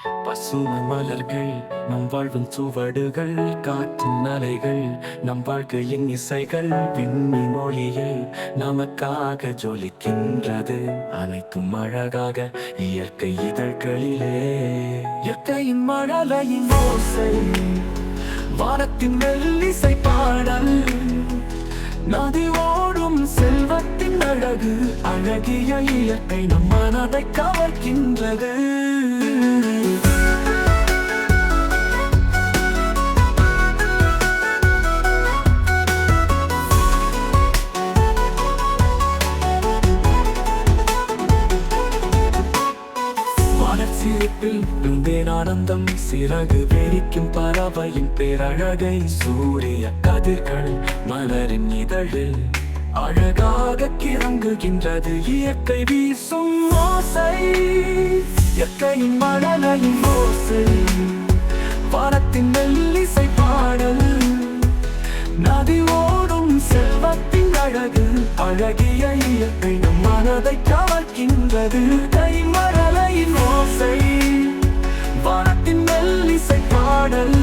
பசுமை மலர்கள் நம் வாழ்வின் சுவடுகள், காற்றின் அலைகள் நம் வாழ்க்கையின் இசைகள், விண்ணின் மொழியில் நமக்காக ஜொலிக்கின்றது. அனைத்தும் அழகாக இயற்கை இதழ்களிலே. இயற்கையின் மழலையின் ஓசை, வானத்தின் மெல்லிசை பாடல், நதி ஓடும் செல்வத்தின் அழகு, அழகிய இயற்கை நம் மனதை கவர்கின்றது. சிரிப்பில் இருந்தேன் ஆனந்தம், சிறகு வெறிக்கும் பறவையின் பேரழகை, சூரிய கதிர்கள் மலரின் இதழில் அழகாக கிறங்குகின்றது. இயற்கை வீசும் ஓசை, இயற்கையின் மழலையின் ஓசை, வானத்தின் மெல்லிசை பாடல், நதி ஓடும் செல்வத்தின் அழகு, அழகிய இயற்கை நம் மனதை கவர்கின்றது. கை மழலையின் ஓசை, வானத்தின் மெல்லிசை பாடல்,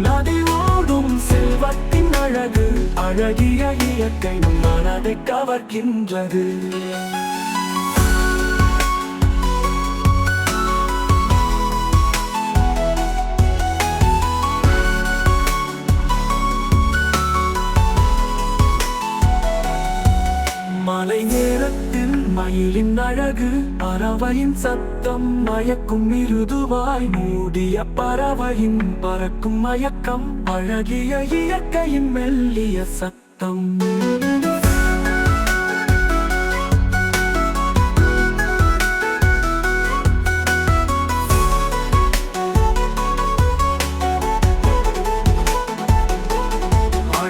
நதி ஓடும் செல்வத்தின் அழகு, அழகிய இயற்கை நம் மனதை கவர்கின்றது. மாலை நேரத்தில் மயிலின் அழகு, பறவையின் சத்தம் மயக்கும் மிருதுவாய், மூடிய பறவையின் பறக்கும் மயக்கம், அழகிய இயற்கையின் மெல்லிய சத்தம்.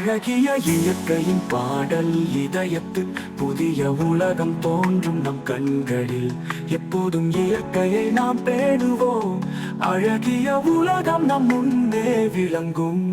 அழகிய இயற்கையின் பாடல், இதயத்து புதிய உலகம் தோன்றும் நம் கண்களில். எப்போதும் இயற்கையை நாம் பேணுவோம், அழகிய உலகம் நம் முன்னே விளங்கும்.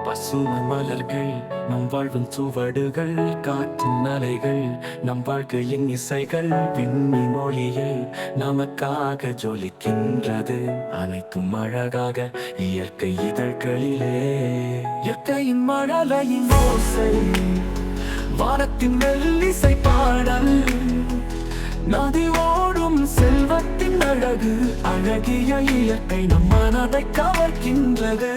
பசுமை மலர்கள் நம் வாழ்வின் சுவடுகள், காற்றின் அலைகள் நம் வாழ்க்கையின் இசைகள், விண்ணின் மொழியில் நமக்காக ஜொலிக்கின்றது. அனைத்தும் அழகாக இயற்கை இதழ்களிலே. இயற்கையின் மழலையின் ஓசை, வானத்தின் மெல்லிசை பாடல், நதி ஓடும் செல்வத்தின் அழகு, அழகிய இயற்கை நம் மனதை கவர்கின்றது.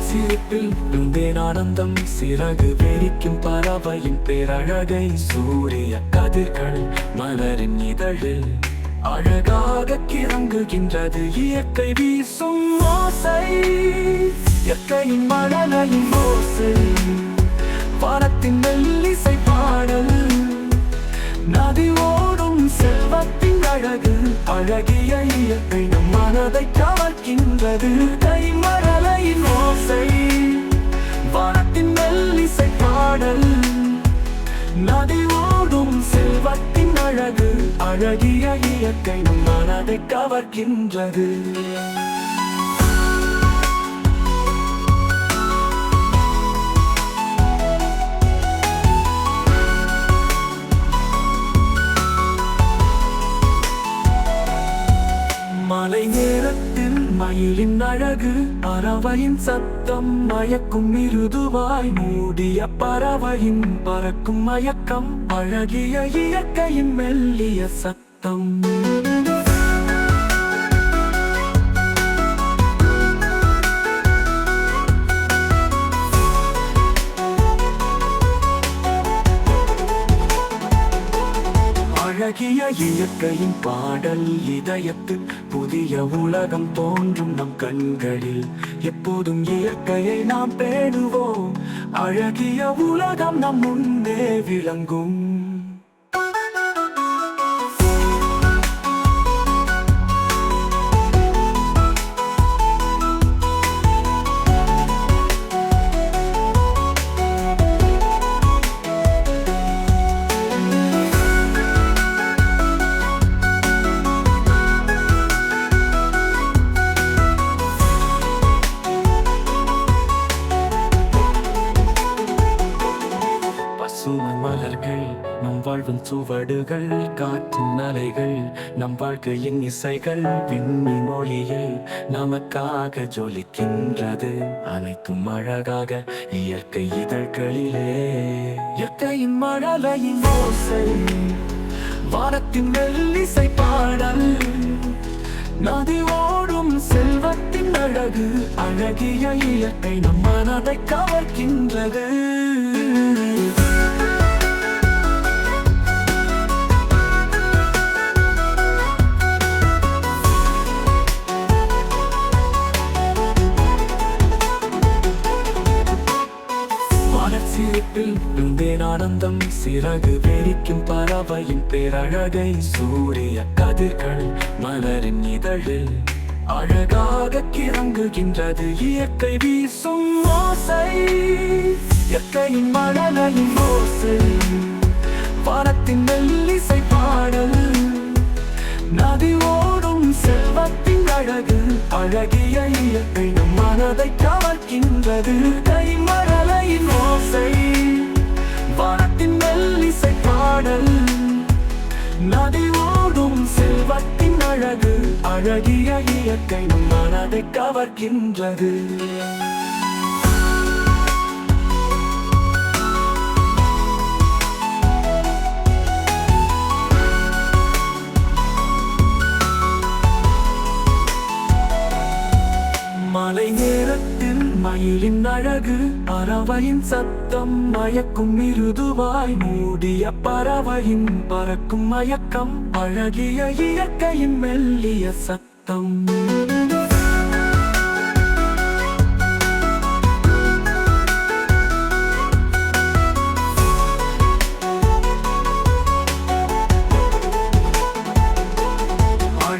சிரிப்பில் இருந்தேன் ஆனந்தம், சிறகு வெறிக்கும் பறவையின் பேரழகை, சூரிய கதிர்கள் மலரின் இதழில் அழகாக கிறங்குகின்றது. இயற்கை வீசும் ஓசை, இயற்கையின் மழலையின் ஓசை, வானத்தின் மெல்லிசை பாடல், நதி ஓடும் செல்வத்தின் அழகு, அழகிய இயற்கை நம் மனதை கவர்கின்றது. கை மழலையின் ஓசை, வானத்தின் மெல்லிசை பாடல், நதி ஓடும் செல்வத்தின் அழகு, அழகிய இயற்கை நம் மனதை கவர்கின்றது. மாலை நேரத்தில் மயிலின் அழகு, பறவையின் சத்தம் மயக்கும் மிருதுவாய், மூடிய பறவையின் பறக்கும் மயக்கம், அழகிய இயற்கையின் மெல்லிய சத்தம். அழகிய இயற்கையின் பாடல் இதயத்தில் புதிய உலகம் தோன்றும் நம் கண்களில். எப்போதும் இயற்கையை நாம் பேணுவோம், அழகிய உலகம் நம் முன்னே விளங்கும். மலர்கள் நம் வாழ்வின் சுவடுகள், காற்றின் அலைகள் நம் வாழ்க்கையின் இசைகள், விண்ணின் மொழியில் நமக்காக ஜொலிக்கின்றது. அனைத்தும் அழகாக இயற்கை இதழ்களிலே. இயற்கையின் மழலையின் ஓசை, வானத்தின் மெல்லிசை பாடல், நதி ஓடும் செல்வத்தின் அழகு, அழகிய இயற்கை நம் மனதை கவர்கின்றது. சிரிப்பில் ஆனந்தம், சிறகு விரிக்கும் பறவையின் பேரழகை, சூரிய கதிர்கள் மலரின் இதழில் அழகாக கிறங்குகின்றது. இயற்கை வீசும் ஓசை, இயற்கையின் மழலையின் ஓசை, வானத்தின் மெல்லிசை பாடல், நதி ஓடும் செல்வத்தின் அழகு, அழகிய இயற்கை நம் மனதை கவர்கின்றது. கை மழலையின் ஓசை, வானத்தின் மெல்லிசை பாடல், நதி ஓடும் செல்வத்தின் அழகு, அழகிய இயற்கை நம் மனதை கவர்கின்றது. மாலை நேரத்தில் மயிலின் அழகு, பறவையின் சத்தம் மயக்கும் மிருதுவாய், மூடிய பறவையின் பறக்கும் மயக்கம், அழகிய இயற்கையின் மெல்லிய சத்தம்.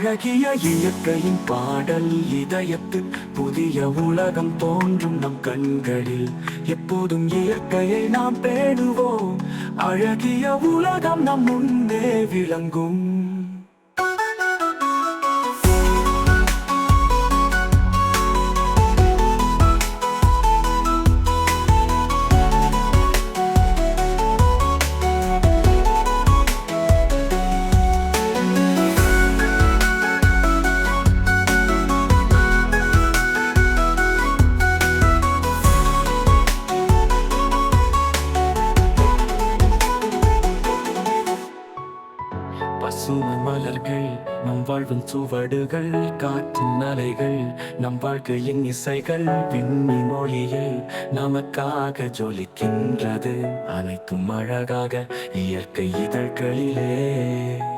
அழகிய இயற்கையின் பாடல் இதயத்தில் புதிய உலகம் தோன்றும் நம் கண்களில். எப்போதும் இயற்கையை நாம் பேணுவோம், அழகிய உலகம் நம் முன்னே விளங்கும். பசுமை மலர்கள் நம் வாழ்வின் சுவடுகள், காற்றின் அலைகள் நம் வாழ்க்கையின் இசைகள், விண்ணின் மொழியில் நமக்காக ஜொலிக்கின்றது. அனைத்தும் அழகாக இயற்கை இதழ்களிலே.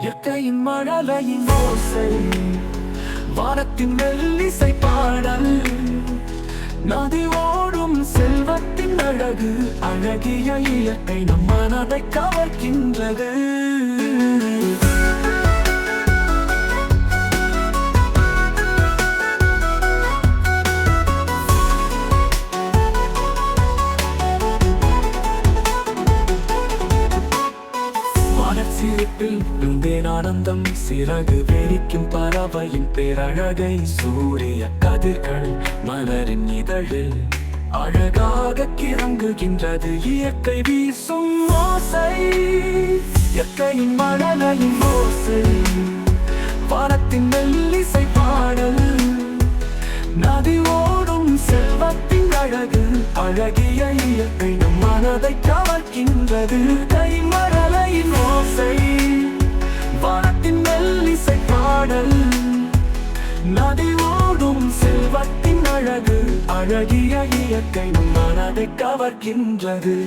இயற்கையின் மழலையின் ஓசை, வானத்தின் மெல்லிசை பாடல், நதி ஓடும் செல்வத்தின் அழகு, அழகிய இயற்கை நம் மனதை கவர்கின்றது. சிரிப்பில் ஆனந்தம், சிறகு விரிக்கும் பறவையின் பேரழகை, சூரிய கதிர்கள் மலரின் இதழில் அழகாக கிறங்குகின்றது. இயற்கை வீசும் ஓசை, இயற்கையின் மழலையின் ஓசை, வானத்தின் மெல்லிசை பாடல், நதி ஓடும் செல்வத்தின் அழகு, அழகிய இயற்கை நம் மனதை கவர்கின்றது. கை மழலையின் ஓசை, வானத்தின் மெல்லிசை பாடல், நதி ஓடும் செல்வத்தின் அழகு, அழகிய இயற்கை நம் மனதை கவர்கின்றது.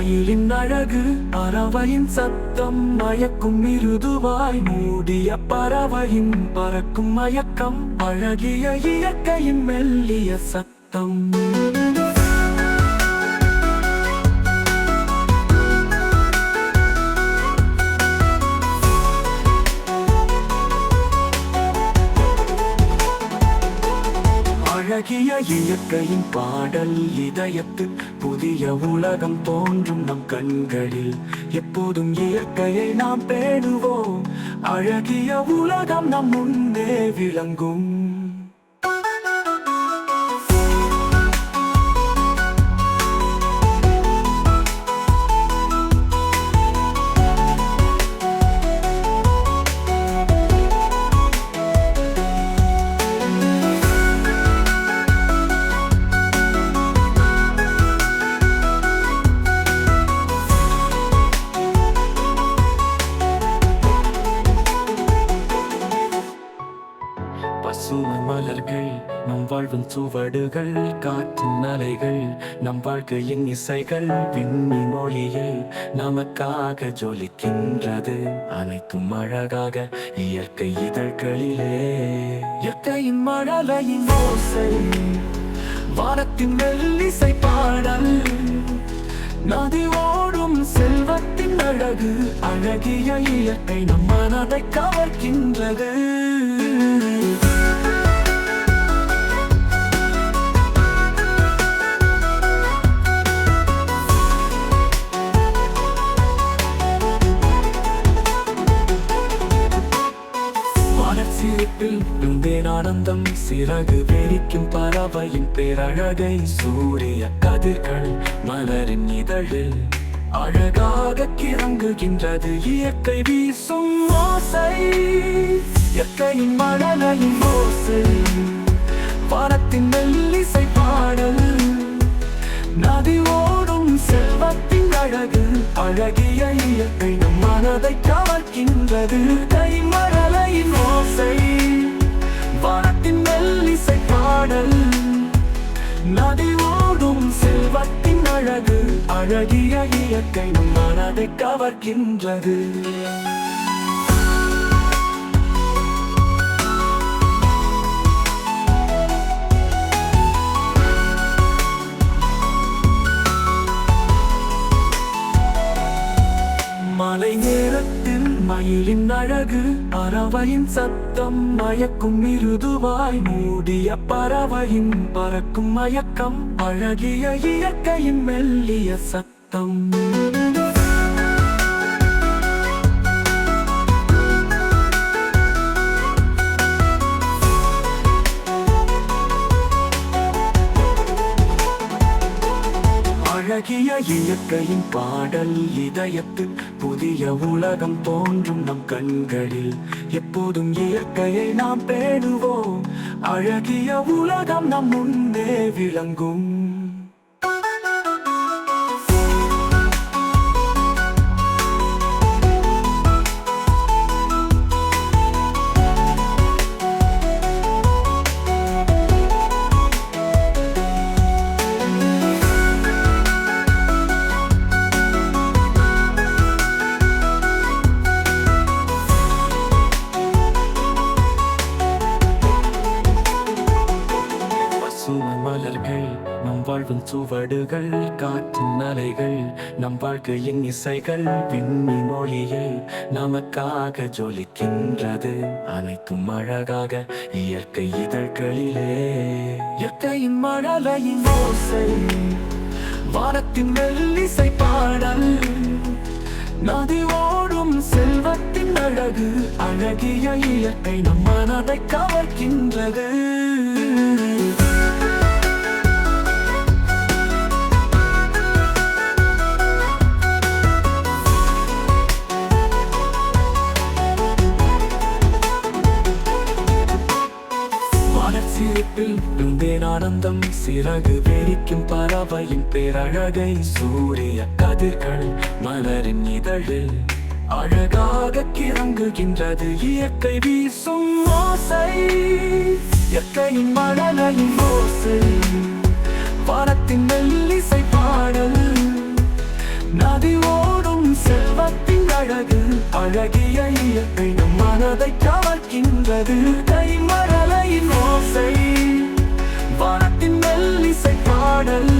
மயிலின் அழகு பறவையின் சத்தம் மயக்கும் மிருதுவாய் மூடிய பறவையின் பறக்கும் மயக்கம் அழகிய இயற்கையின் மெல்லிய சத்தம் அழகிய இயற்கையின் பாடல் இதயத்து புதிய உலகம் தோன்றும் நம் கண்களில் எப்போதும் இயற்கையை நாம் பேணுவோம் அழகிய உலகம் நம் முன்னே விளங்கும் பசுமை மலர்கள் நம் வாழ்வின் சுவடுகள் காற்றின் அலைகள் நம் வாழ்க்கையின் இசைகள் விண்ணின் மொழியில் நமக்காக ஜொலிக்கின்றது அனைத்தும் அழகாக இயற்கை இதழ்களிலே இயற்கையின் மழலையின் ஓசை வானத்தின் மெல்லிசை பாடல் நதி ஓடும் செல்வத்தின் அழகு அழகிய இயற்கை நம் மனதை கவர்கின்றது சிரிப்பில் ஆனந்தம் சிறகு விரிக்கும் பறவையின் பேரழகை சூரிய கதிர்கள் மலரின் இதழில் அழகாக கிறங்குகின்றது இயற்கை வீசும் ஓசை இயற்கையின் மழலையின் ஓசை வானத்தின் மெல்லிசை பாடல் நதி ஓடும் செல்வத்தின் அழகு அழகிய இயற்கை நம் மனதை கவர்கின்றது கை மழலையின் ஓசை வானத்தின் மெல்லிசை பாடல் நதி ஓடும் செல்வத்தின் அழகு அழகிய இயற்கை நம் மனதை கவர்கின்றது மாலை நேரத்தில் மயிலின் அழகு பறவையின் சத்தம் மயக்கும் மிருதுவாய் மூடிய பறவையின் பறக்கும் மயக்கம் அழகிய இயற்கையின் மெல்லிய சத்தம் அழகிய இயற்கையின் பாடல் இதயத்து புதிய உலகம் தோன்றும் நம் கண்களில் எப்போதும் இயற்கையை நாம் பேணுவோம் அழகிய உலகம் நம் முன்னே விளங்கும் மலர்கள் நம் வாழ்வின் சுவடுகள் காற்றின் அலைகள் நம் வாழ்க்கையின் இசைகள் விண்ணின் மொழியில் நமக்காக ஜொலிக்கின்றது அனைத்தும் அழகாக இயற்கை இதழ்களிலே இயற்கையின் மழலையின் ஓசை வானத்தின் மெல்லிசை பாடல் நதி ஓடும் செல்வத்தின் அழகு அழகிய இயற்கை நம் மனதை கவர்கின்றது சிரிப்பில் ஆனந்தம் சிறகு விரிக்கும் பறவையின் பேரழகை சூரிய கதிர்கள் மலரின் இதழில் அழகாக கிறங்குகின்றது இயற்கை வீசும் ஓசை இயற்கையின் மழலையின் ஓசை வானத்தின் மெல்லிசை பாடல் அழகிய இயற்கை நம் மனதை கவர்கின்றது. கைமரலையின் ஓசை, வானத்தின் மெல்லிசை பாடல்,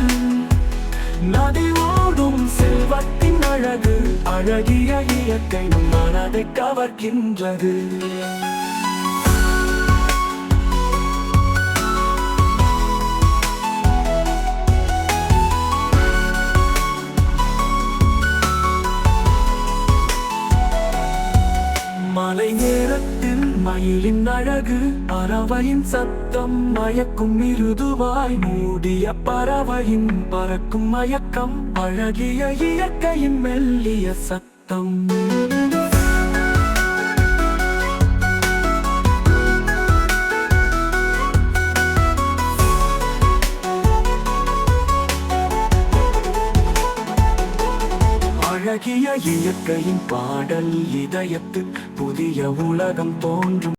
நதி ஓடும் செல்வத்தின் அழகு, அழகிய இயற்கை நம் மனதை கவர்கின்றது. மாலை நேரத்தில் மயிலின் அழகு, பறவையின் சத்தம் மயக்கும் மிருதுவாய், மூடிய பறவையின் பறக்கும் மயக்கம், அழகிய இயற்கையின் மெல்லிய சத்தம். அழகிய இயற்கையின் பாடல், இதயத்தில் புதிய உலகம் தோன்றும்.